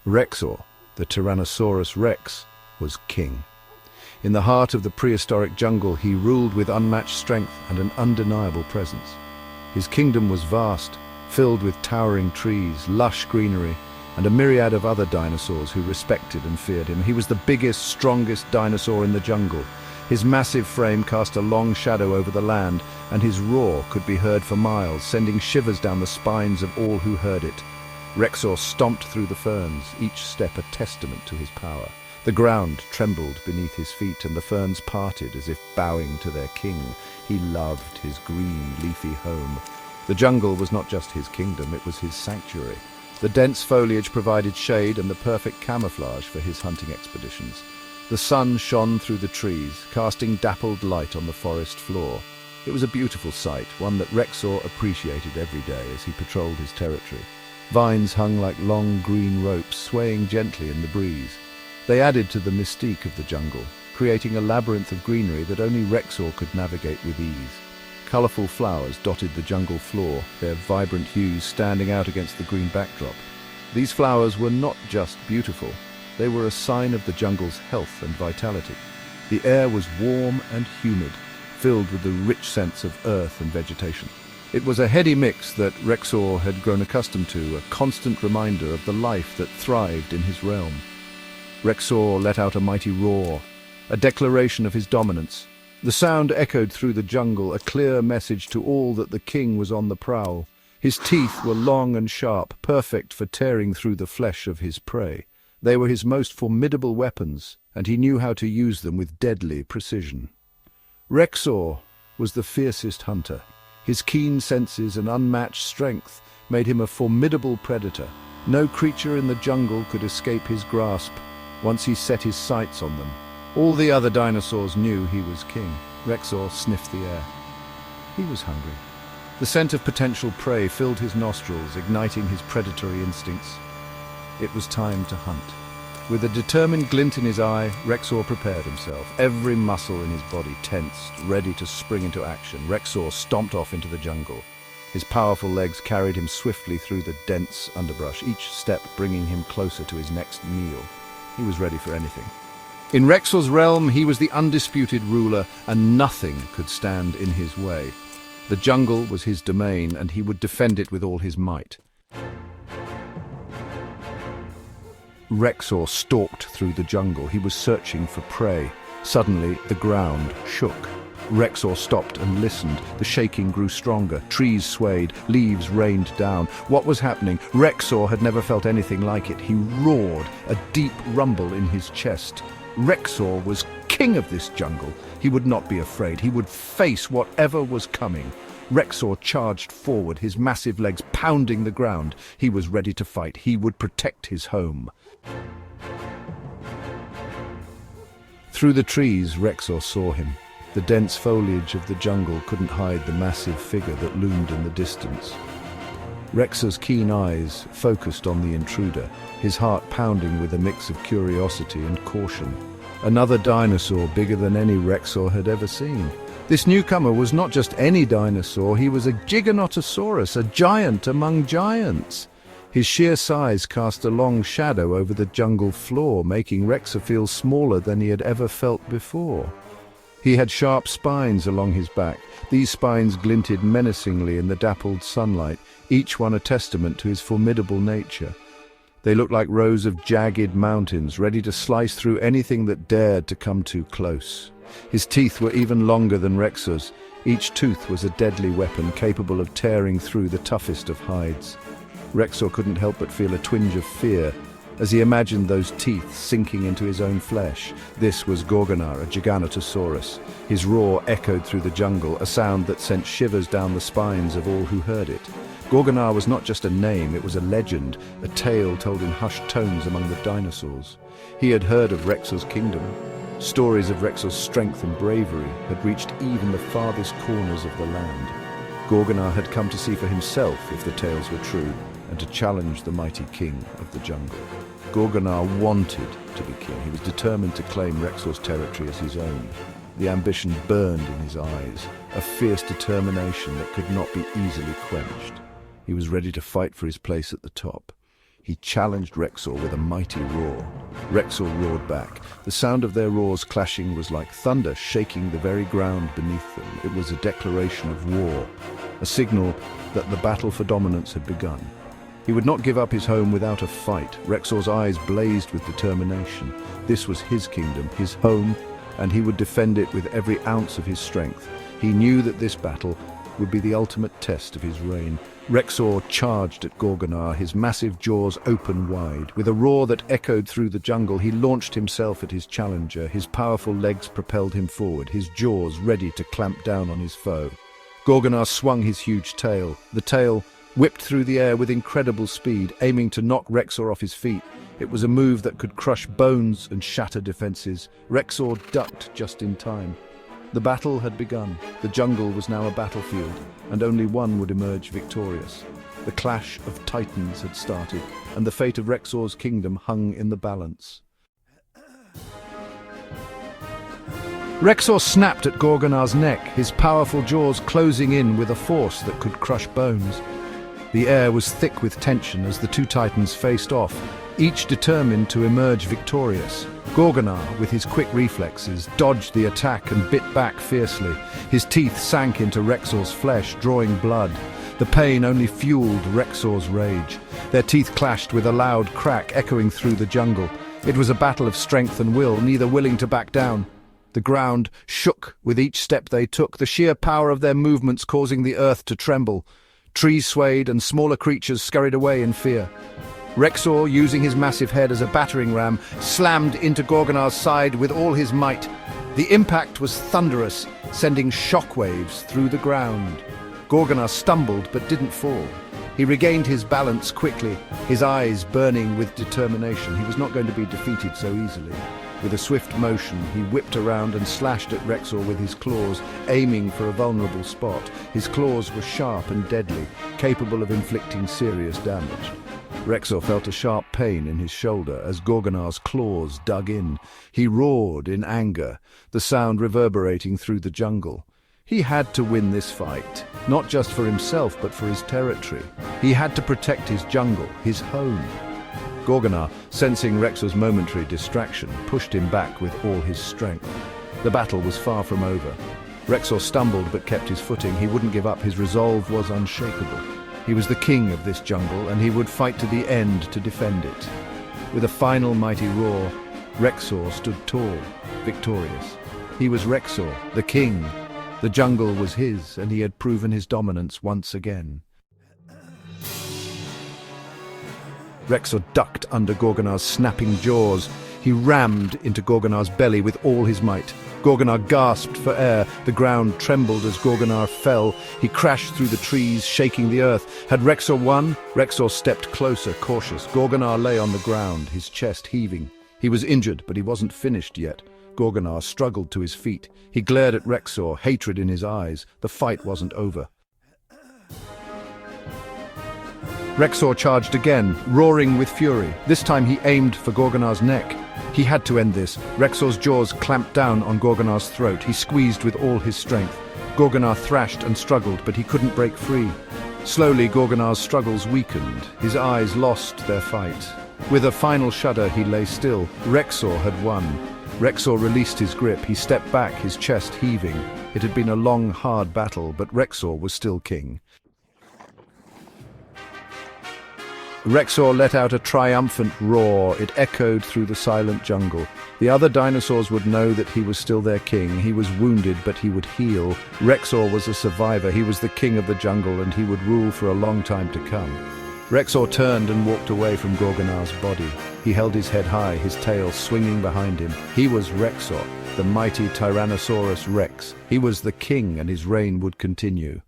Rexor, the Tyrannosaurus Rex, was king. In the heart of the prehistoric jungle, he ruled with unmatched strength and an undeniable presence. His kingdom was vast, filled with towering trees, lush greenery, and a myriad of other dinosaurs who respected and feared him. He was the biggest, strongest dinosaur in the jungle. His massive frame cast a long shadow over the land, and his roar could be heard for miles, sending shivers down the spines of all who heard it. Rexor stomped through the ferns, each step a testament to his power. The ground trembled beneath his feet, and the ferns parted as if bowing to their king. He loved his green, leafy home. The jungle was not just his kingdom, it was his sanctuary. The dense foliage provided shade and the perfect camouflage for his hunting expeditions. The sun shone through the trees, casting dappled light on the forest floor. It was a beautiful sight, one that Rexor appreciated every day as he patrolled his territory. Vines hung like long green ropes, swaying gently in the breeze. They added to the mystique of the jungle, creating a labyrinth of greenery that only Rexor could navigate with ease. Colourful flowers dotted the jungle floor, their vibrant hues standing out against the green backdrop. These flowers were not just beautiful, they were a sign of the jungle's health and vitality. The air was warm and humid, filled with the rich sense of earth and vegetation. It was a heady mix that Rexor had grown accustomed to, a constant reminder of the life that thrived in his realm. Rexor let out a mighty roar, a declaration of his dominance. The sound echoed through the jungle, a clear message to all that the king was on the prowl. His teeth were long and sharp, perfect for tearing through the flesh of his prey. They were his most formidable weapons, and he knew how to use them with deadly precision. Rexor was the fiercest hunter. His keen senses and unmatched strength made him a formidable predator. No creature in the jungle could escape his grasp once he set his sights on them. All the other dinosaurs knew he was king. Rexor sniffed the air. He was hungry. The scent of potential prey filled his nostrils, igniting his predatory instincts. It was time to hunt. With a determined glint in his eye, Rexor prepared himself, every muscle in his body tensed, ready to spring into action. Rexor stomped off into the jungle. His powerful legs carried him swiftly through the dense underbrush, each step bringing him closer to his next meal. He was ready for anything. In Rexor's realm, he was the undisputed ruler, and nothing could stand in his way. The jungle was his domain, and he would defend it with all his might. Rexor stalked through the jungle. He was searching for prey. Suddenly, the ground shook. Rexor stopped and listened. The shaking grew stronger. Trees swayed. Leaves rained down. What was happening? Rexor had never felt anything like it. He roared, a deep rumble in his chest. Rexor was king of this jungle. He would not be afraid. He would face whatever was coming. Rexor charged forward, his massive legs pounding the ground. He was ready to fight. He would protect his home. Through the trees, Rexor saw him. The dense foliage of the jungle couldn't hide the massive figure that loomed in the distance. Rexor's keen eyes focused on the intruder, his heart pounding with a mix of curiosity and caution. Another dinosaur bigger than any Rexor had ever seen. This newcomer was not just any dinosaur, he was a Giganotosaurus, a giant among giants. His sheer size cast a long shadow over the jungle floor, making Rexor feel smaller than he had ever felt before. He had sharp spines along his back. These spines glinted menacingly in the dappled sunlight, each one a testament to his formidable nature. They looked like rows of jagged mountains, ready to slice through anything that dared to come too close. His teeth were even longer than Rexor's. Each tooth was a deadly weapon, capable of tearing through the toughest of hides. Rexor couldn't help but feel a twinge of fear as he imagined those teeth sinking into his own flesh. This was Gorgonar, a Giganotosaurus. His roar echoed through the jungle, a sound that sent shivers down the spines of all who heard it. Gorgonar was not just a name, it was a legend, a tale told in hushed tones among the dinosaurs. He had heard of Rexor's kingdom. Stories of Rexor's strength and bravery had reached even the farthest corners of the land. Gorgonar had come to see for himself if the tales were true, and to challenge the mighty king of the jungle. Gorgonar wanted to be king. He was determined to claim Rexor's territory as his own. The ambition burned in his eyes, a fierce determination that could not be easily quenched. He was ready to fight for his place at the top. He challenged Rexor with a mighty roar. Rexor roared back. The sound of their roars clashing was like thunder shaking the very ground beneath them. It was a declaration of war, a signal that the battle for dominance had begun. He would not give up his home without a fight. Rexor's eyes blazed with determination. This was his kingdom, his home, and he would defend it with every ounce of his strength. He knew that this battle would be the ultimate test of his reign. Rexor charged at Gorgonar, his massive jaws open wide. With a roar that echoed through the jungle, he launched himself at his challenger. His powerful legs propelled him forward, his jaws ready to clamp down on his foe. Gorgonar swung his huge tail. The tail whipped through the air with incredible speed, aiming to knock Rexor off his feet. It was a move that could crush bones and shatter defenses. Rexor ducked just in time. The battle had begun. The jungle was now a battlefield, and only one would emerge victorious. The clash of titans had started, and the fate of Rexor's kingdom hung in the balance. Rexor snapped at Gorgonar's neck, his powerful jaws closing in with a force that could crush bones. The air was thick with tension as the two titans faced off, each determined to emerge victorious. Gorgonar, with his quick reflexes, dodged the attack and bit back fiercely. His teeth sank into Rexor's flesh, drawing blood. The pain only fueled Rexor's rage. Their teeth clashed with a loud crack echoing through the jungle. It was a battle of strength and will, neither willing to back down. The ground shook with each step they took, the sheer power of their movements causing the earth to tremble. Trees swayed and smaller creatures scurried away in fear. Rexor, using his massive head as a battering ram, slammed into Gorgonar's side with all his might. The impact was thunderous, sending shockwaves through the ground. Gorgonar stumbled but didn't fall. He regained his balance quickly, his eyes burning with determination. He was not going to be defeated so easily. With a swift motion, he whipped around and slashed at Rexor with his claws, aiming for a vulnerable spot. His claws were sharp and deadly, capable of inflicting serious damage. Rexor felt a sharp pain in his shoulder as Gorgonar's claws dug in. He roared in anger, the sound reverberating through the jungle. He had to win this fight, not just for himself but for his territory. He had to protect his jungle, his home. Gorgonar, sensing Rexor's momentary distraction, pushed him back with all his strength. The battle was far from over. Rexor stumbled but kept his footing. He wouldn't give up. His resolve was unshakable. He was the king of this jungle, and he would fight to the end to defend it. With a final mighty roar, Rexor stood tall, victorious. He was Rexor, the king. The jungle was his, and he had proven his dominance once again. Rexor ducked under Gorgonar's snapping jaws. He rammed into Gorgonar's belly with all his might. Gorgonar gasped for air. The ground trembled as Gorgonar fell. He crashed through the trees, shaking the earth. Had Rexor won? Rexor stepped closer, cautious. Gorgonar lay on the ground, his chest heaving. He was injured, but he wasn't finished yet. Gorgonar struggled to his feet. He glared at Rexor, hatred in his eyes. The fight wasn't over. Rexor charged again, roaring with fury. This time he aimed for Gorgonar's neck. He had to end this. Rexor's jaws clamped down on Gorgonar's throat. He squeezed with all his strength. Gorgonar thrashed and struggled, but he couldn't break free. Slowly, Gorgonar's struggles weakened. His eyes lost their fight. With a final shudder, he lay still. Rexor had won. Rexor released his grip. He stepped back, his chest heaving. It had been a long, hard battle, but Rexor was still king. Rexor let out a triumphant roar. It echoed through the silent jungle. The other dinosaurs would know that he was still their king. He was wounded, but he would heal. Rexor was a survivor. He was the king of the jungle, and he would rule for a long time to come. Rexor turned and walked away from Gorgonar's body. He held his head high, his tail swinging behind him. He was Rexor, the mighty Tyrannosaurus Rex. He was the king, and his reign would continue.